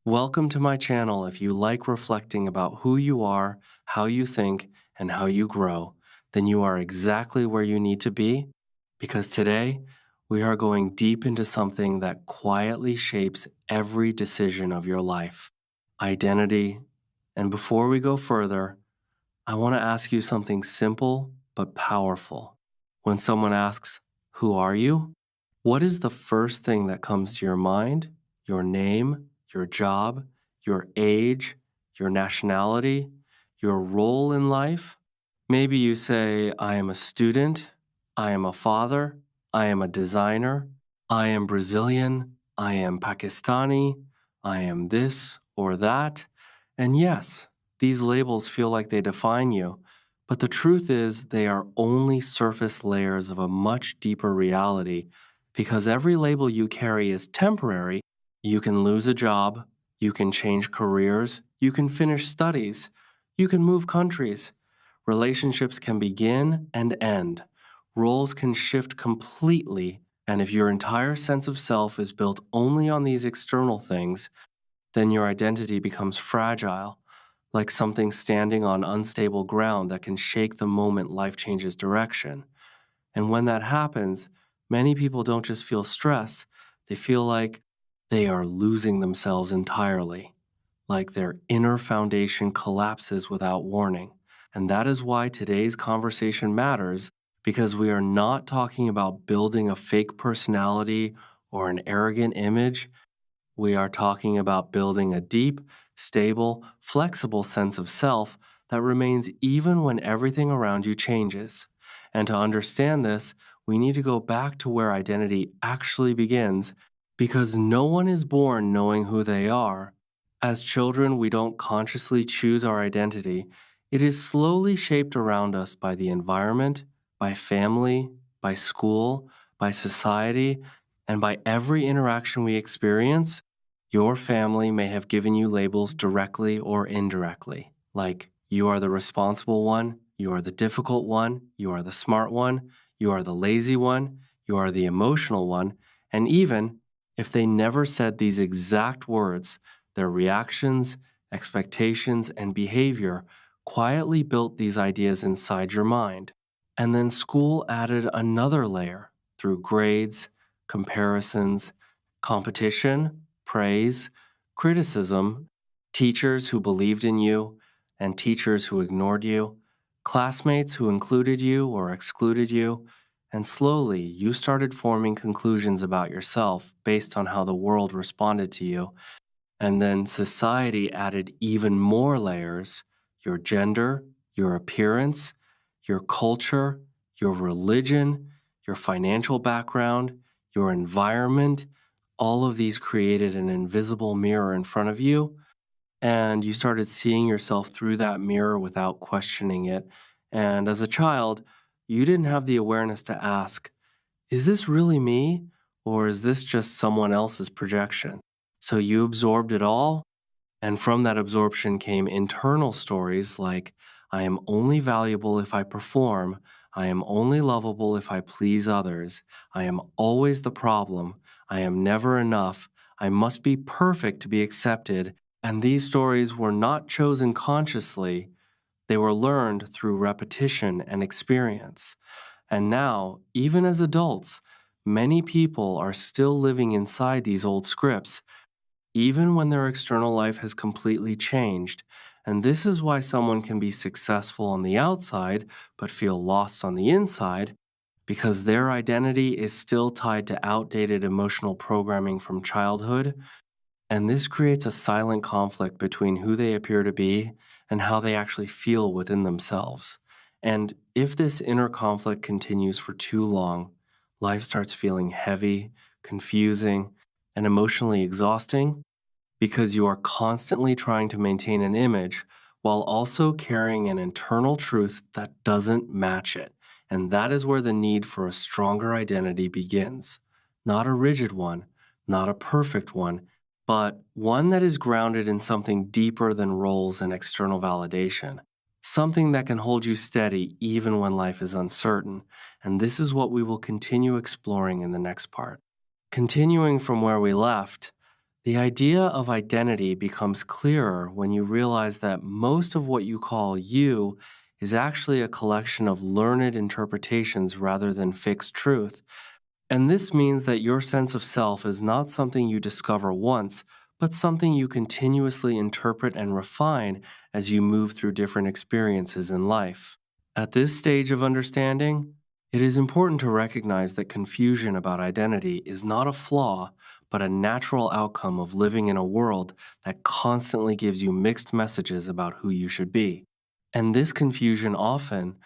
Welcome to my channel. If you like reflecting about who you are, how you think, and how you grow, then you are exactly where you need to be because today we are going deep into something that quietly shapes every decision of your life: identity. And before we go further, I want to ask you something simple but powerful. When someone asks, "Who are you?" what is the first thing that comes to your mind? Your name, your job, your age, your nationality, your role in life? Maybe you say, "I am a student, I am a father, I am a designer, I am Brazilian, I am Pakistani, I am this or that." And yes, these labels feel like they define you, but the truth is they are only surface layers of a much deeper reality because every label you carry is temporary. You can lose a job, you can change careers, you can finish studies, you can move countries. Relationships can begin and end. Roles can shift completely, and if your entire sense of self is built only on these external things, then your identity becomes fragile, like something standing on unstable ground that can shake the moment life changes direction. And when that happens, many people don't just feel stress, they feel like they are losing themselves entirely, like their inner foundation collapses without warning. And that is why today's conversation matters, because we are not talking about building a fake personality or an arrogant image. We are talking about building a deep, stable, flexible sense of self that remains even when everything around you changes. And to understand this, we need to go back to where identity actually begins because no one is born knowing who they are. As children, we don't consciously choose our identity. It is slowly shaped around us by the environment, by family, by school, by society, and by every interaction we experience. Your family may have given you labels directly or indirectly, like you are the responsible one, you are the difficult one, you are the smart one, you are the lazy one, you are the emotional one, and even if they never said these exact words, their reactions, expectations, and behavior quietly built these ideas inside your mind. And then school added another layer through grades, comparisons, competition, praise, criticism, teachers who believed in you, and teachers who ignored you, classmates who included you or excluded you, and slowly you started forming conclusions about yourself based on how the world responded to you. And then society added even more layers: your gender, your appearance, your culture, your religion, your financial background, your environment. All of these created an invisible mirror in front of you, and you started seeing yourself through that mirror without questioning it. And as a child, you didn't have the awareness to ask, "Is this really me? Or is this just someone else's projection?" So you absorbed it all, and from that absorption came internal stories like, "I am only valuable if I perform. I am only lovable if I please others. I am always the problem. I am never enough. I must be perfect to be accepted." And these stories were not chosen consciously, they were learned through repetition and experience. And now, even as adults, many people are still living inside these old scripts, even when their external life has completely changed. And this is why someone can be successful on the outside but feel lost on the inside, because their identity is still tied to outdated emotional programming from childhood. And this creates a silent conflict between who they appear to be and how they actually feel within themselves. And if this inner conflict continues for too long, life starts feeling heavy, confusing, and emotionally exhausting because you are constantly trying to maintain an image while also carrying an internal truth that doesn't match it. And that is where the need for a stronger identity begins. Not a rigid one, not a perfect one, but one that is grounded in something deeper than roles and external validation. Something that can hold you steady even when life is uncertain. And this is what we will continue exploring in the next part. Continuing from where we left, The idea of identity becomes clearer when you realize that most of what you call you is actually a collection of learned interpretations rather than fixed truth. And this means that your sense of self is not something you discover once, but something you continuously interpret and refine as you move through different experiences in life. At this stage of understanding, it is important to recognize that confusion about identity is not a flaw, but a natural outcome of living in a world that constantly gives you mixed messages about who you should be. And this confusion often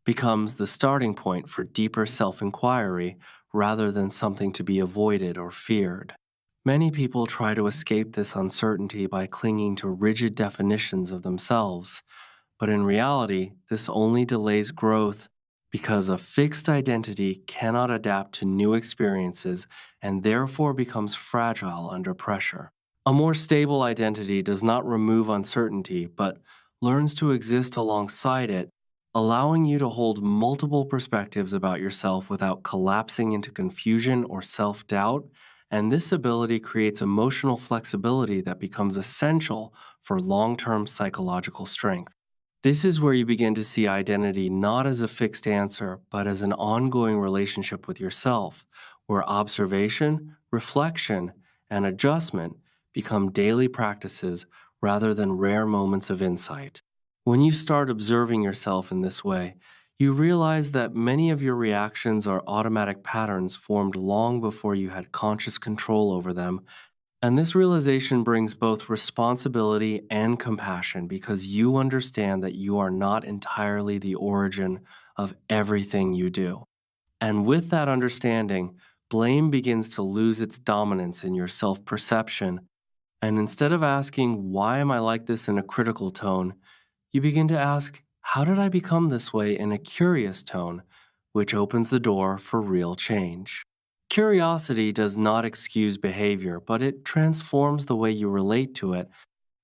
becomes the starting point for deeper self inquiry rather than something to be avoided or feared. Many people try to escape this uncertainty by clinging to rigid definitions of themselves, but in reality, this only delays growth because a fixed identity cannot adapt to new experiences and therefore becomes fragile under pressure. A more stable identity does not remove uncertainty, but learns to exist alongside it, allowing you to hold multiple perspectives about yourself without collapsing into confusion or self doubt. And this ability creates emotional flexibility that becomes essential for long term psychological strength. This is where you begin to see identity not as a fixed answer, but as an ongoing relationship with yourself, where observation, reflection, and adjustment become daily practices rather than rare moments of insight. When you start observing yourself in this way, you realize that many of your reactions are automatic patterns formed long before you had conscious control over them, and this realization brings both responsibility and compassion because you understand that you are not entirely the origin of everything you do. And with that understanding, blame begins to lose its dominance in your self perception. And instead of asking, "Why am I like this?" in a critical tone, you begin to ask, "How did I become this way?" in a curious tone, which opens the door for real change. Curiosity does not excuse behavior, but it transforms the way you relate to it,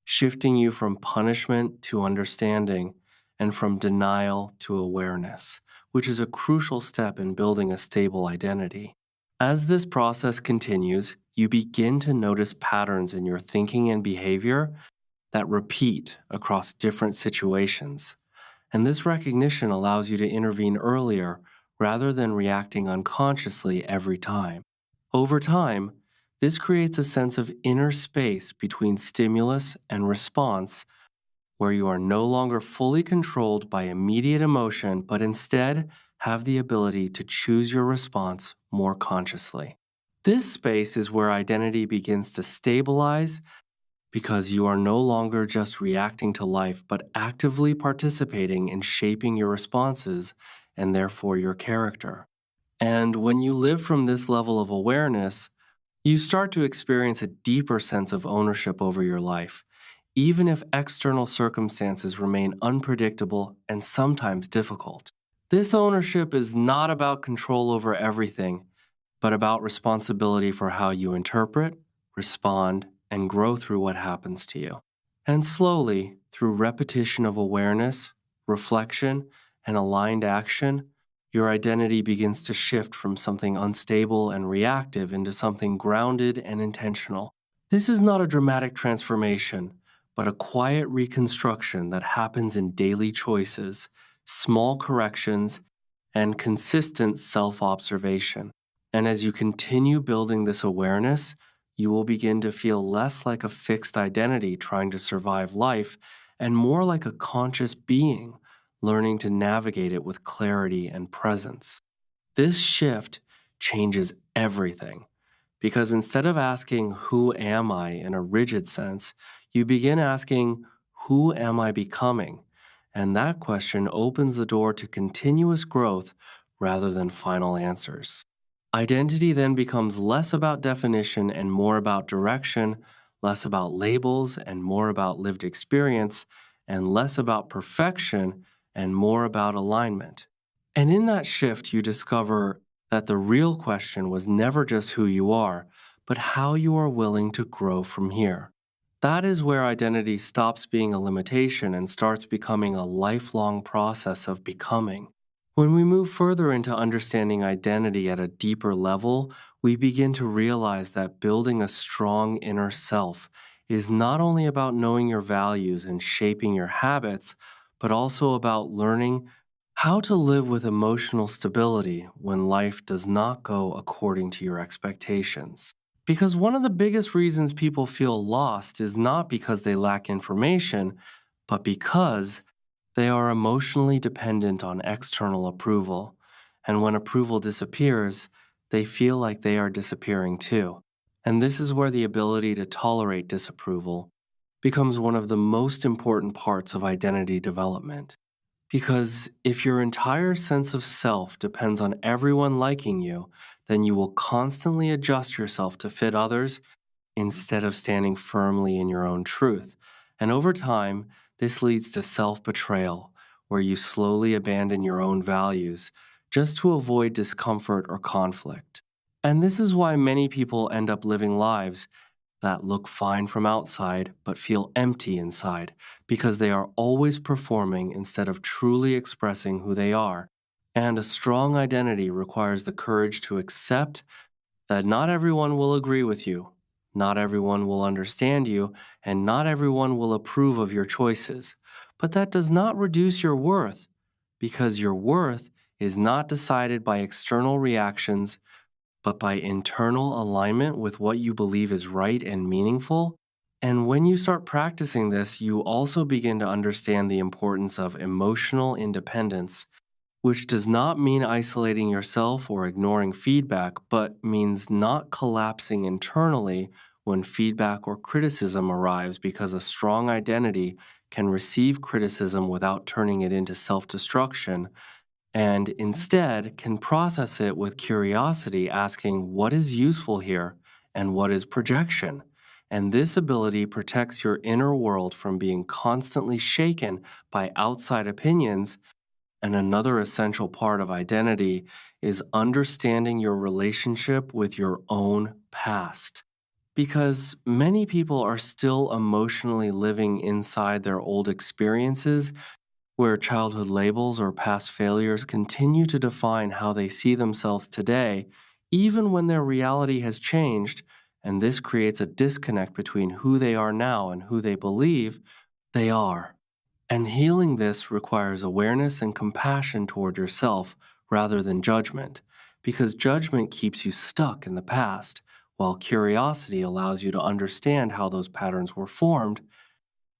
shifting you from punishment to understanding and from denial to awareness, which is a crucial step in building a stable identity. As this process continues, you begin to notice patterns in your thinking and behavior that repeat across different situations. And this recognition allows you to intervene earlier rather than reacting unconsciously every time. Over time, this creates a sense of inner space between stimulus and response where you are no longer fully controlled by immediate emotion, but instead have the ability to choose your response more consciously. This space is where identity begins to stabilize because you are no longer just reacting to life, but actively participating in shaping your responses and therefore your character. And when you live from this level of awareness, you start to experience a deeper sense of ownership over your life, even if external circumstances remain unpredictable and sometimes difficult. This ownership is not about control over everything, but about responsibility for how you interpret, respond, and grow through what happens to you. And slowly, through repetition of awareness, reflection, and aligned action, your identity begins to shift from something unstable and reactive into something grounded and intentional. This is not a dramatic transformation, but a quiet reconstruction that happens in daily choices, small corrections, and consistent self observation. And as you continue building this awareness, you will begin to feel less like a fixed identity trying to survive life and more like a conscious being learning to navigate it with clarity and presence. This shift changes everything because instead of asking, "Who am I?" in a rigid sense, you begin asking, "Who am I becoming?" And that question opens the door to continuous growth rather than final answers. Identity then becomes less about definition and more about direction, less about labels and more about lived experience, and less about perfection and more about alignment. And in that shift, you discover that the real question was never just who you are, but how you are willing to grow from here. That is where identity stops being a limitation and starts becoming a lifelong process of becoming. When we move further into understanding identity at a deeper level, we begin to realize that building a strong inner self is not only about knowing your values and shaping your habits, but also about learning how to live with emotional stability when life does not go according to your expectations. Because one of the biggest reasons people feel lost is not because they lack information, but because they are emotionally dependent on external approval, and when approval disappears, they feel like they are disappearing too. And this is where the ability to tolerate disapproval becomes one of the most important parts of identity development. Because if your entire sense of self depends on everyone liking you, then you will constantly adjust yourself to fit others instead of standing firmly in your own truth. And over time, this leads to self betrayal, where you slowly abandon your own values just to avoid discomfort or conflict. And this is why many people end up living lives that look fine from outside but feel empty inside, because they are always performing instead of truly expressing who they are. And a strong identity requires the courage to accept that not everyone will agree with you, not everyone will understand you, and not everyone will approve of your choices. But that does not reduce your worth, because your worth is not decided by external reactions, but by internal alignment with what you believe is right and meaningful. And when you start practicing this, you also begin to understand the importance of emotional independence, which does not mean isolating yourself or ignoring feedback, but means not collapsing internally when feedback or criticism arrives, because a strong identity can receive criticism without turning it into self destruction, and instead can process it with curiosity, asking what is useful here and what is projection. And this ability protects your inner world from being constantly shaken by outside opinions. And another essential part of identity is understanding your relationship with your own past. Because many people are still emotionally living inside their old experiences, where childhood labels or past failures continue to define how they see themselves today, even when their reality has changed. And this creates a disconnect between who they are now and who they believe they are. And healing this requires awareness and compassion toward yourself rather than judgment, because judgment keeps you stuck in the past, while curiosity allows you to understand how those patterns were formed.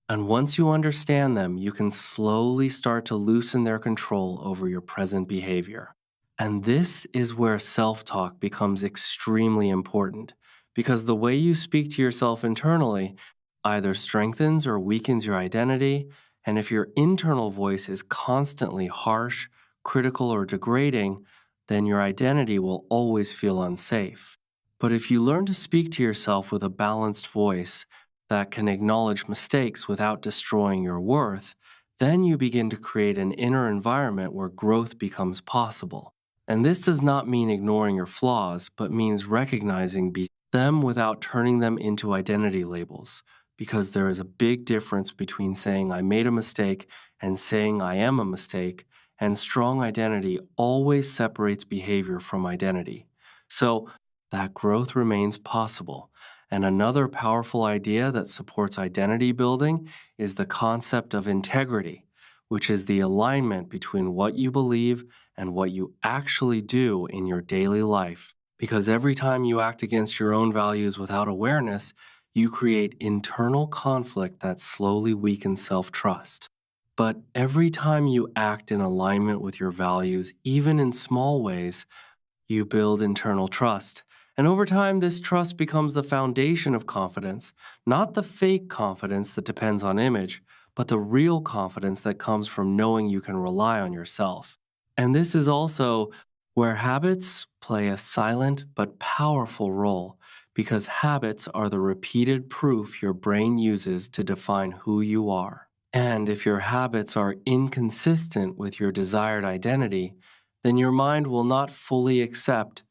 And once you understand them, you can slowly start to loosen their control over your present behavior. And this is where self talk becomes extremely important, because the way you speak to yourself internally either strengthens or weakens your identity. And if your internal voice is constantly harsh, critical, or degrading, then your identity will always feel unsafe. But if you learn to speak to yourself with a balanced voice that can acknowledge mistakes without destroying your worth, then you begin to create an inner environment where growth becomes possible. And this does not mean ignoring your flaws, but means recognizing them without turning them into identity labels. Because there is a big difference between saying I made a mistake and saying I am a mistake, and strong identity always separates behavior from identity. So that growth remains possible. And another powerful idea that supports identity building is the concept of integrity, which is the alignment between what you believe and what you actually do in your daily life. Because every time you act against your own values without awareness, you create internal conflict that slowly weakens self trust. But every time you act in alignment with your values, even in small ways, you build internal trust. And over time, this trust becomes the foundation of confidence, not the fake confidence that depends on image, but the real confidence that comes from knowing you can rely on yourself. And this is also where habits play a silent but powerful role, because habits are the repeated proof your brain uses to define who you are. And if your habits are inconsistent with your desired identity, then your mind will not fully accept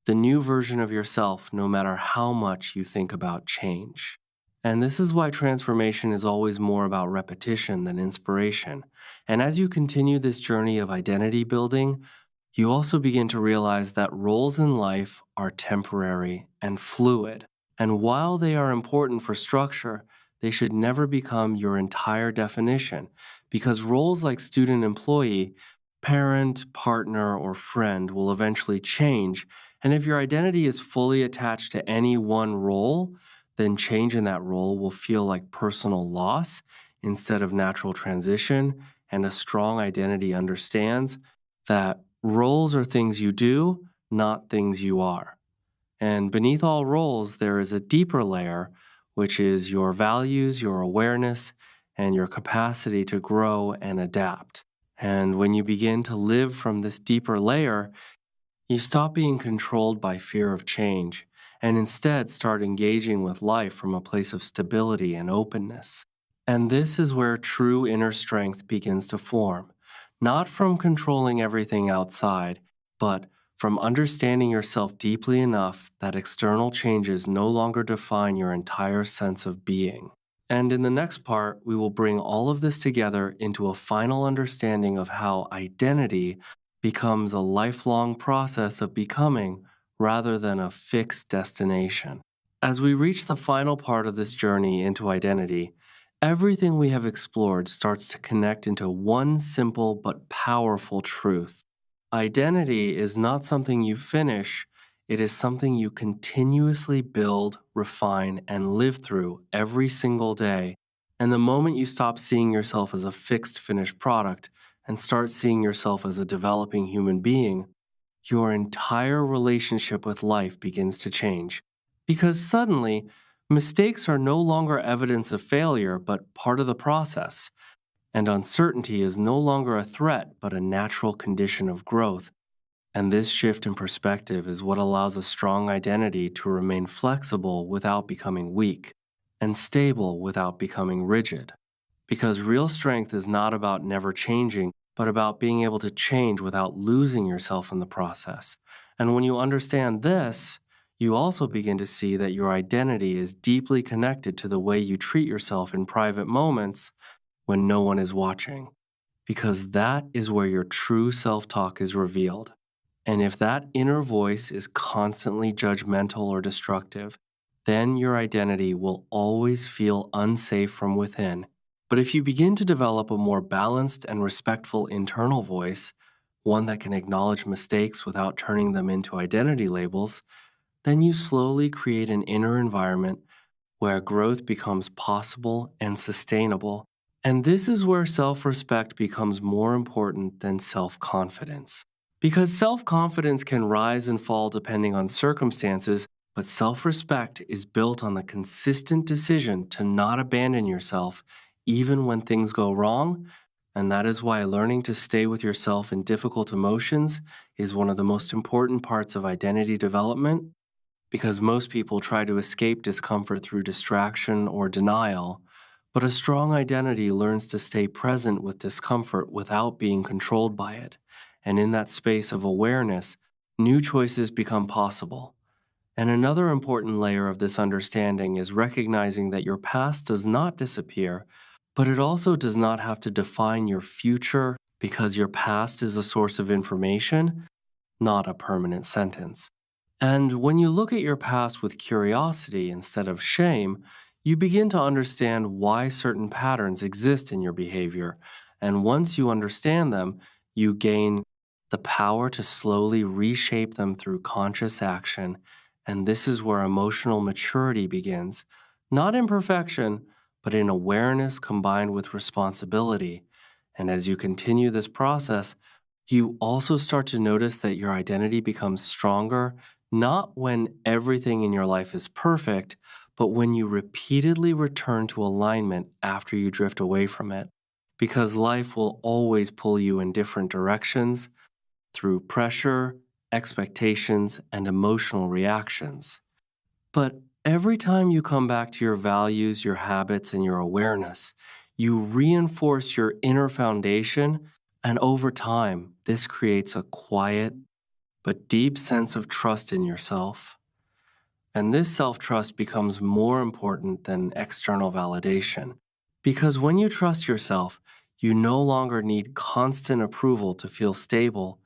the new version of yourself no matter how much you think about change. And this is why transformation is always more about repetition than inspiration. And as you continue this journey of identity building, you also begin to realize that roles in life are temporary and fluid. And while they are important for structure, they should never become your entire definition because roles like student employee, parent, partner, or friend will eventually change. And if your identity is fully attached to any one role, then change in that role will feel like personal loss instead of natural transition. And a strong identity understands that roles are things you do, not things you are. And beneath all roles, there is a deeper layer, which is your values, your awareness, and your capacity to grow and adapt. And when you begin to live from this deeper layer, you stop being controlled by fear of change and instead start engaging with life from a place of stability and openness. And this is where true inner strength begins to form, not from controlling everything outside, but from understanding yourself deeply enough that external changes no longer define your entire sense of being. And in the next part, we will bring all of this together into a final understanding of how identity becomes a lifelong process of becoming rather than a fixed destination. As we reach the final part of this journey into identity, everything we have explored starts to connect into one simple but powerful truth. Identity is not something you finish, it is something you continuously build, refine, and live through every single day. And the moment you stop seeing yourself as a fixed finished product and start seeing yourself as a developing human being, your entire relationship with life begins to change. Because suddenly, mistakes are no longer evidence of failure, but part of the process. And uncertainty is no longer a threat, but a natural condition of growth. And this shift in perspective is what allows a strong identity to remain flexible without becoming weak, and stable without becoming rigid. Because real strength is not about never changing, but about being able to change without losing yourself in the process. And when you understand this, you also begin to see that your identity is deeply connected to the way you treat yourself in private moments when no one is watching, because that is where your true self talk is revealed. And if that inner voice is constantly judgmental or destructive, then your identity will always feel unsafe from within. But if you begin to develop a more balanced and respectful internal voice, one that can acknowledge mistakes without turning them into identity labels, then you slowly create an inner environment where growth becomes possible and sustainable. And this is where self respect becomes more important than self confidence. Because self confidence can rise and fall depending on circumstances, but self respect is built on the consistent decision to not abandon yourself even when things go wrong. And that is why learning to stay with yourself in difficult emotions is one of the most important parts of identity development, because most people try to escape discomfort through distraction or denial. But a strong identity learns to stay present with discomfort without being controlled by it. And in that space of awareness, new choices become possible. And another important layer of this understanding is recognizing that your past does not disappear, but it also does not have to define your future, because your past is a source of information, not a permanent sentence. And when you look at your past with curiosity instead of shame, you begin to understand why certain patterns exist in your behavior. And once you understand them, you gain the power to slowly reshape them through conscious action. And this is where emotional maturity begins, not in perfection, but in awareness combined with responsibility. And as you continue this process, you also start to notice that your identity becomes stronger, not when everything in your life is perfect, but when you repeatedly return to alignment after you drift away from it. Because life will always pull you in different directions through pressure, expectations, and emotional reactions. But every time you come back to your values, your habits, and your awareness, you reinforce your inner foundation. And over time, this creates a quiet but deep sense of trust in yourself. And this self trust becomes more important than external validation. Because when you trust yourself, you no longer need constant approval to feel stable.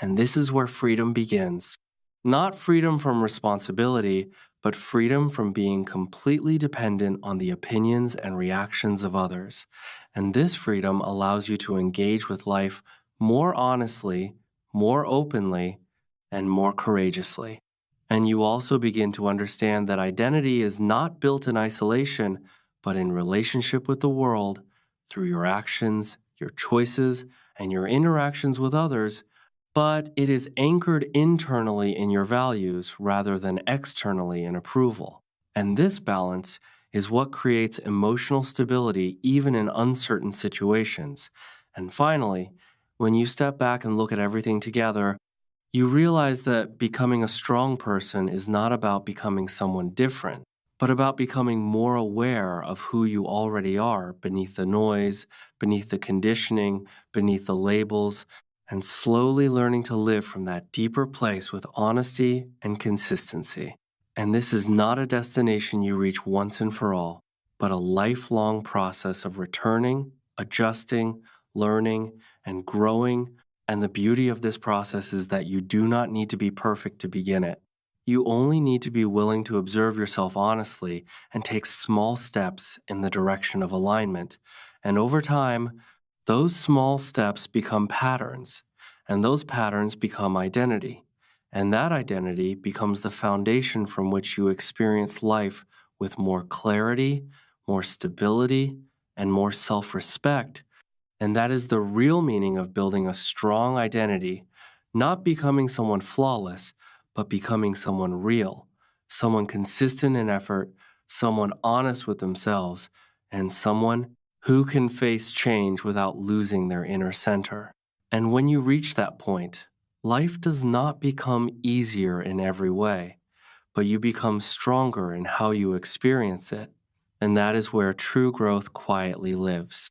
And this is where freedom begins. Not freedom from responsibility, but freedom from being completely dependent on the opinions and reactions of others. And this freedom allows you to engage with life more honestly, more openly, and more courageously. And you also begin to understand that identity is not built in isolation, but in relationship with the world through your actions, your choices, and your interactions with others, but it is anchored internally in your values rather than externally in approval. And this balance is what creates emotional stability even in uncertain situations. And finally, when you step back and look at everything together, you realize that becoming a strong person is not about becoming someone different, but about becoming more aware of who you already are beneath the noise, beneath the conditioning, beneath the labels, and slowly learning to live from that deeper place with honesty and consistency. And this is not a destination you reach once and for all, but a lifelong process of returning, adjusting, learning, and growing. And the beauty of this process is that you do not need to be perfect to begin it. You only need to be willing to observe yourself honestly and take small steps in the direction of alignment. And over time, those small steps become patterns, and those patterns become identity. And that identity becomes the foundation from which you experience life with more clarity, more stability, and more self respect. And that is the real meaning of building a strong identity, not becoming someone flawless, but becoming someone real, someone consistent in effort, someone honest with themselves, and someone who can face change without losing their inner center. And when you reach that point, life does not become easier in every way, but you become stronger in how you experience it. And that is where true growth quietly lives.